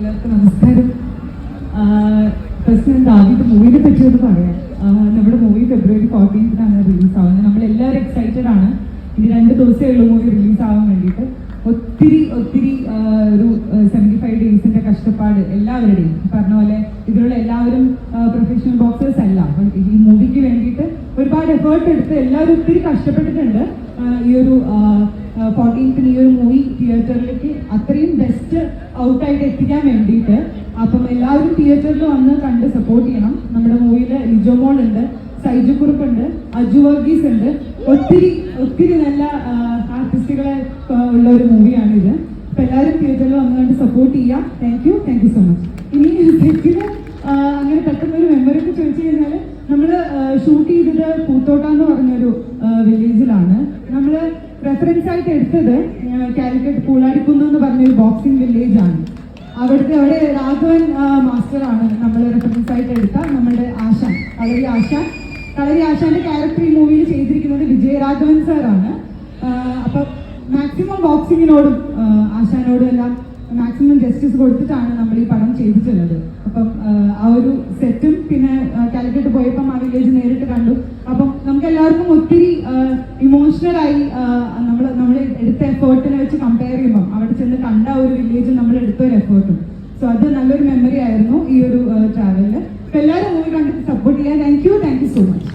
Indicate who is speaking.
Speaker 1: എല്ലാവർക്കും നമസ്കാരം. ഫസ്റ്റ് ഞാൻ ദാവീദ് മൂവിനെ പറ്റിയൊന്ന് പറയാം. നമ്മുടെ മൂവി February 14 റിലീസ് ആവുന്നത്. നമ്മളെല്ലാവരും എക്സൈറ്റഡ് ആണ്. ഇനി 2 ദിവസമേ ഉള്ളൂ മൂവി റിലീസ് ആവാൻ വേണ്ടിയിട്ട്. ഒത്തിരി ഒരു 75 ഡേയ്സിന്റെ കഷ്ടപ്പാട് എല്ലാവരുടെയും. പറഞ്ഞ പോലെ ഇതിലുള്ള എല്ലാവരും പ്രൊഫഷണൽ ബോക്സേഴ്സ് അല്ല. അപ്പം ഈ മൂവിക്ക് വേണ്ടിയിട്ട് ഒരുപാട് എഫേർട്ട് എടുത്ത് എല്ലാവരും ഒത്തിരി കഷ്ടപ്പെട്ടിട്ടുണ്ട്. ഈ ഒരു 14th ഈ ഒരു മൂവി തിയേറ്ററിലേക്ക് അത്രയും ബെസ്റ്റ് ഔട്ടായിട്ട് എത്തിക്കാൻ വേണ്ടിയിട്ട്. അപ്പം എല്ലാവരും തിയേറ്ററിൽ വന്ന് കണ്ട് സപ്പോർട്ട് ചെയ്യണം. നമ്മുടെ മൂവിയിൽ ലിജോമോൾ ഉണ്ട്, സൈജു കുറുപ്പുണ്ട്, അജു വർഗീസ് ഉണ്ട്. ഒത്തിരി നല്ല ആർട്ടിസ്റ്റുകളെ ഉള്ള ഒരു മൂവിയാണിത്. അപ്പം എല്ലാവരും തിയേറ്ററിൽ വന്ന് കണ്ട് സപ്പോർട്ട് ചെയ്യാം. Thank you so much. ഇനി സെറ്റിന് അങ്ങനെ പെട്ടെന്നൊരു മെമ്മറി ഒക്കെ ചോദിച്ചു കഴിഞ്ഞാൽ നമ്മൾ ഷൂട്ട് ചെയ്തത് പൂത്തോട്ട എന്ന് പറഞ്ഞൊരു വില്ലേജിലാണ്. നമ്മൾ റെഫറൻസ് ആയിട്ട് എടുത്തത് കാലിക്കറ്റ് പൂളാടിക്കുന്ന് എന്ന് പറഞ്ഞൊരു ബോക്സിംഗ് വില്ലേജ് ആണ്. അവിടെ രാഘവൻ മാസ്റ്ററാണ് നമ്മൾ റെഫറൻസ് ആയിട്ട് എടുത്ത നമ്മുടെ ആശാൻ, കളരി ആശാന്റെ ക്യാരക്ടർ ഈ മൂവിയിൽ ചെയ്തിരിക്കുന്നത് വിജയരാഘവൻ സാറാണ്. അപ്പൊ മാക്സിമം ബോക്സിങ്ങിനോടും ആശാനോടും എല്ലാം മാക്സിമം ജസ്റ്റിസ് കൊടുത്തിട്ടാണ് നമ്മൾ ഈ പടം ചെയ്തിട്ടുള്ളത്. അപ്പം ആ ഒരു സെറ്റും പിന്നെ കാലിക്കറ്റ് പോയപ്പം ആ വില്ലേജ് നേരിട്ട് കണ്ടു. അപ്പം നമുക്ക് എല്ലാവർക്കും ഒത്തിരി ഇമോഷണലായി. നമ്മൾ എടുത്ത എഫേർട്ടിനെ വെച്ച് കമ്പയർ ചെയ്യുമ്പം അവിടെ ചെന്ന് കണ്ട ഒരു വില്ലേജ് നമ്മൾ എടുത്ത ഒരു എഫേർട്ടും. സോ അത് നല്ലൊരു മെമ്മറി ആയിരുന്നു ഈ ഒരു ട്രാവലില്.